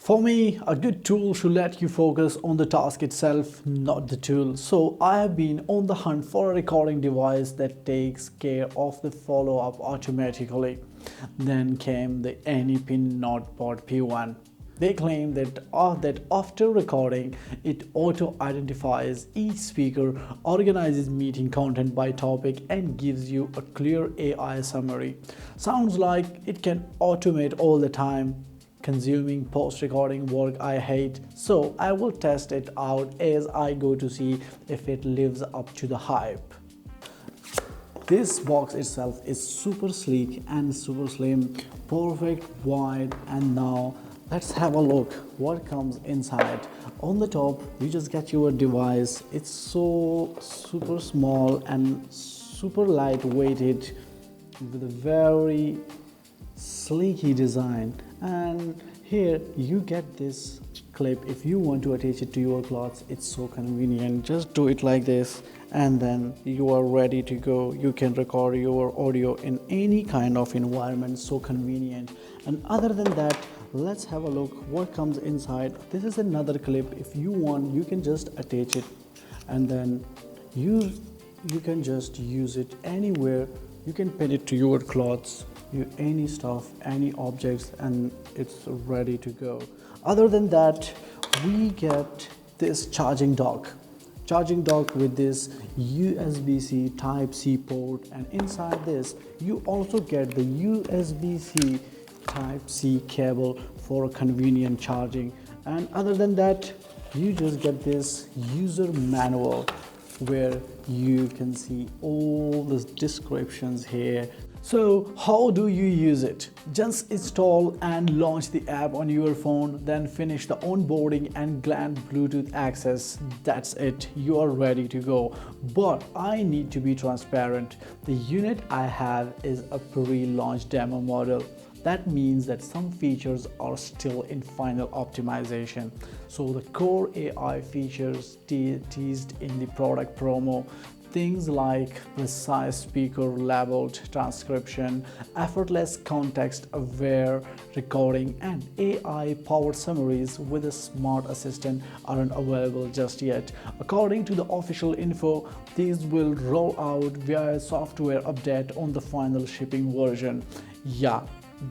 For me, a good tool should let you focus on the task itself, not the tool. So I have been on the hunt for a recording device that takes care of the follow-up automatically. Then came the ANYPIN Notepad P1. They claim that after recording, it auto-identifies each speaker, organizes meeting content by topic, and gives you a clear AI summary. Sounds like it can automate all the time consuming post-recording work I hate, so I will test it out as I go to see if it lives up to the hype. This box itself is super sleek and super slim, perfect wide, and now let's have a look what comes inside. On the top you just get your device. It's so super small and super lightweighted with a very sleeky design, and here you get this clip. If you want to attach it to your clothes, it's so convenient. Just do it like this and then you are ready to go. You can record your audio in any kind of environment, so convenient. And other than that, let's have a look what comes inside. This is another clip. If you want, you can just attach it and then you can just use it anywhere. You can pin it to your clothes, any stuff, any objects, and it's ready to go. Other than that, we get this charging dock with this USB-C Type-C port, and inside this you also get the USB-C Type-C cable for convenient charging. And other than that, you just get this user manual where you can see all the descriptions here. So how do you use it? Just install and launch the app on your phone, then finish the onboarding and grant Bluetooth access. That's it, you are ready to go. But I need to be transparent. The unit I have is a pre-launch demo model. That means that some features are still in final optimization. So the core AI features teased in the product promo, things like precise speaker labeled transcription, effortless context-aware recording, and AI-powered summaries with a smart assistant aren't available just yet. According to the official info, these will roll out via a software update on the final shipping version. Yeah,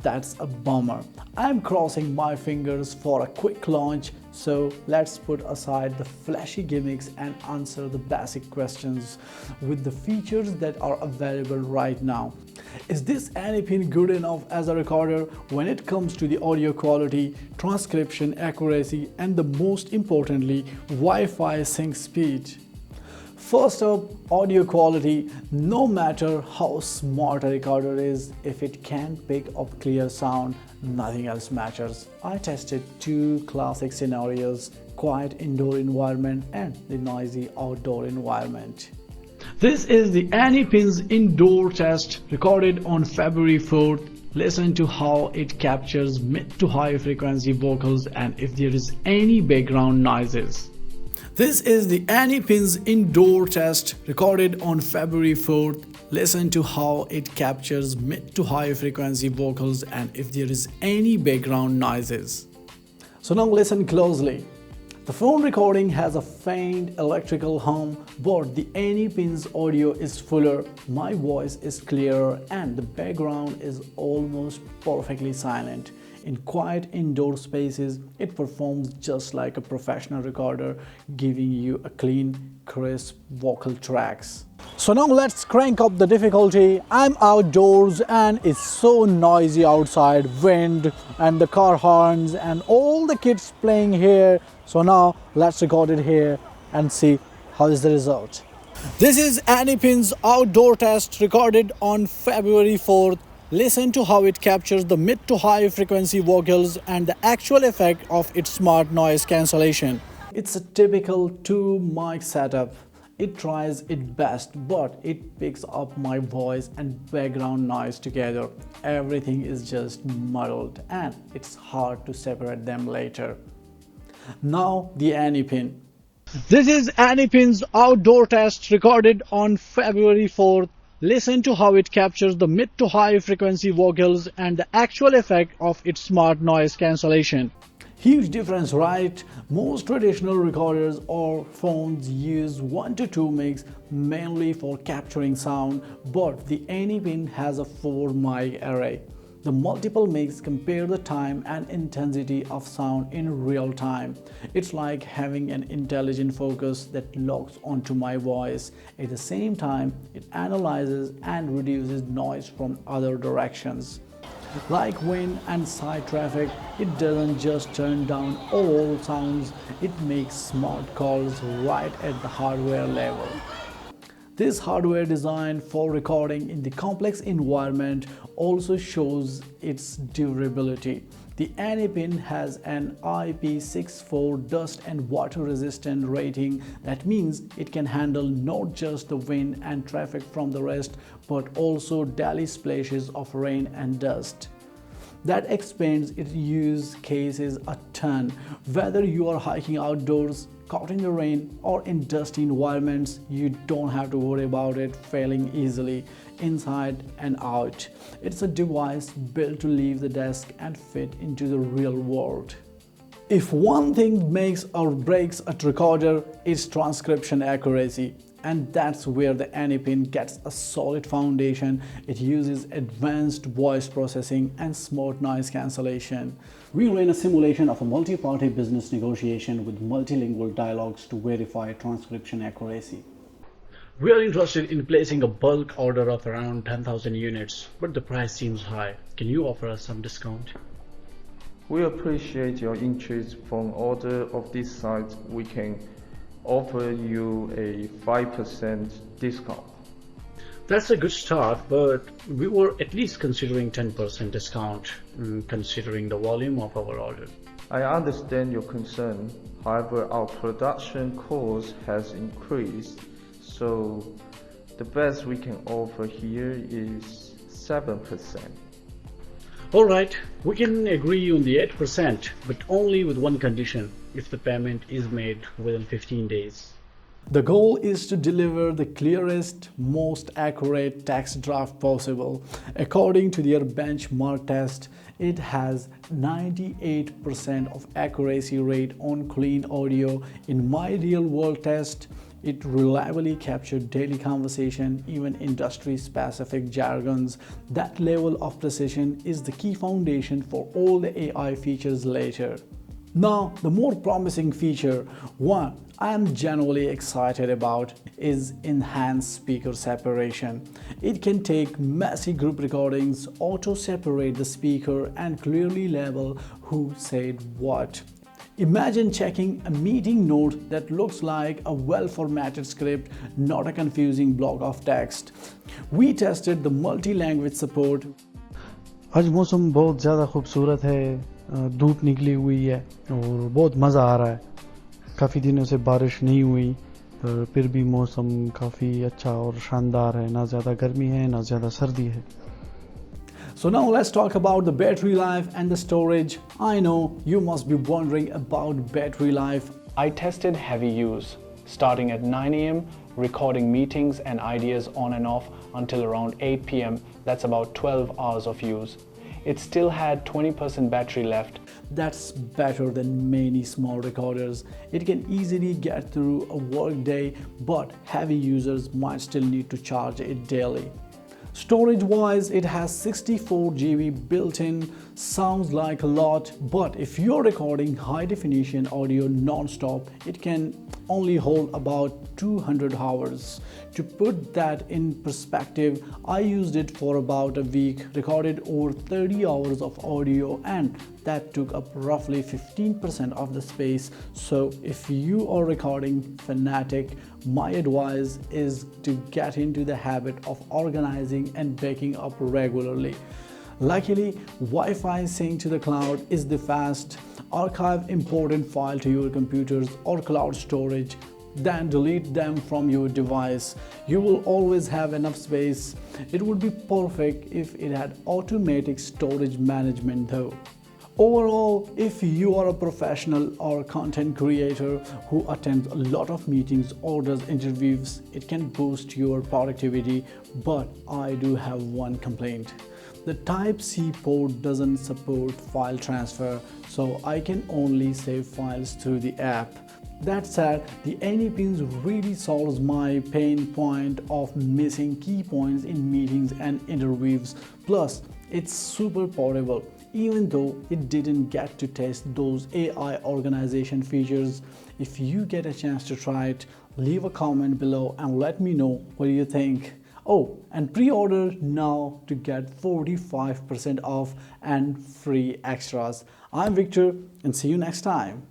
that's a bummer. I'm crossing my fingers for a quick launch, so let's put aside the flashy gimmicks and answer the basic questions with the features that are available right now. Is this ANYPIN good enough as a recorder when it comes to the audio quality, transcription accuracy, and the most importantly, Wi-Fi sync speed? First up, audio quality. No matter how smart a recorder is, if it can't pick up clear sound, nothing else matters. I tested two classic scenarios: quiet indoor environment and the noisy outdoor environment. This is the ANYPIN's indoor test recorded on February 4th. Listen to how it captures mid to high frequency vocals and if there is any background noises. This is the ANYPIN's indoor test recorded on February 4th. Listen to how it captures mid to high frequency vocals and if there is any background noises. So now listen closely. The phone recording has a faint electrical hum, but the ANYPIN's audio is fuller, my voice is clearer, and the background is almost perfectly silent. In quiet indoor spaces, it performs just like a professional recorder, giving you a clean, crisp vocal tracks. So now let's crank up the difficulty. I'm outdoors and it's so noisy outside, wind and the car horns and all the kids playing here. So now let's record it here and see how is the result. This is ANYPIN's outdoor test recorded on February 4th. Listen to how it captures the mid to high frequency vocals and the actual effect of its smart noise cancellation. It's a typical two mic setup. It tries its best, but it picks up my voice and background noise together. Everything is just muddled and it's hard to separate them later. Now the ANYPIN. This is ANYPIN's outdoor test recorded on February 4th. Listen to how it captures the mid to high frequency vocals and the actual effect of its smart noise cancellation. Huge difference, right? Most traditional recorders or phones use 1 to 2 mics mainly for capturing sound, but the ANYPIN has a 4 mic array. The multiple mics compare the time and intensity of sound in real time. It's like having an intelligent focus that locks onto my voice. At the same time, it analyzes and reduces noise from other directions. Like wind and side traffic, it doesn't just turn down all sounds, it makes smart calls right at the hardware level. This hardware designed for recording in the complex environment also shows its durability. The ANYPIN has an IP64 dust and water resistant rating. That means it can handle not just the wind and traffic from the rest, but also daily splashes of rain and dust. That expands its use cases a ton. Whether you are hiking outdoors, caught in the rain, or in dusty environments, you don't have to worry about it failing easily, inside and out. It's a device built to leave the desk and fit into the real world. If one thing makes or breaks a recorder, it's transcription accuracy. And that's where the ANYPIN gets a solid foundation. It uses advanced voice processing and smart noise cancellation. We ran a simulation of a multi-party business negotiation with multilingual dialogues to verify transcription accuracy. We are interested in placing a bulk order of around 10,000 units, but the price seems high. Can you offer us some discount? We appreciate your interest. For an order of this size, we can offer you a 5% discount. That's a good start, but we were at least considering 10% discount, considering the volume of our order. I understand your concern. However, our production cost has increased, so the best we can offer here is 7%. Alright, we can agree on the 8%, but only with one condition: if the payment is made within 15 days. The goal is to deliver the clearest, most accurate text draft possible. According to their benchmark test, it has 98% of accuracy rate on clean audio. In my real-world test, it reliably captured daily conversation, even industry-specific jargons. That level of precision is the key foundation for all the AI features later. Now, the more promising feature, one I am genuinely excited about, is enhanced speaker separation. It can take messy group recordings, auto-separate the speaker, and clearly label who said what. Imagine checking a meeting note that looks like a well-formatted script, not a confusing block of text. We tested the multi-language support. आज मौसम बहुत ज़्यादा खूबसूरत है, धूप निकली हुई है और बहुत मज़ा आ रहा है। काफ़ी दिनों से बारिश नहीं हुई, पर फिर भी मौसम काफ़ी अच्छा और शानदार है। ना ज़्यादा गर्मी है, ना ज़्यादा सर्दी है। So now let's talk about the battery life and the storage. I know you must be wondering about battery life. I tested heavy use, starting at 9 AM, recording meetings and ideas on and off until around 8 PM. That's about 12 hours of use. It still had 20% battery left. That's better than many small recorders. It can easily get through a work day, but heavy users might still need to charge it daily. Storage-wise, it has 64 GB built-in. Sounds like a lot, but if you're recording high-definition audio non-stop, it can only hold about 200 hours. To put that in perspective, I used it for about a week, recorded over 30 hours of audio, and that took up roughly 15% of the space. So if you are recording fanatic, my advice is to get into the habit of organizing and backing up regularly. Luckily, Wi-Fi sync to the cloud is the fast. Archive important file to your computers or cloud storage, then delete them from your device. You will always have enough space. It would be perfect if it had automatic storage management though. Overall, if you are a professional or a content creator who attends a lot of meetings or does interviews, it can boost your productivity, but I do have one complaint. the Type-C port doesn't support file transfer, so I can only save files through the app. That said, the ANYPIN really solves my pain point of missing key points in meetings and interviews. Plus, it's super portable. Even though it didn't get to test those AI organization features, if you get a chance to try it, leave a comment below and let me know what you think. Oh, and pre-order now to get 45% off and free extras. I'm Victor and see you next time.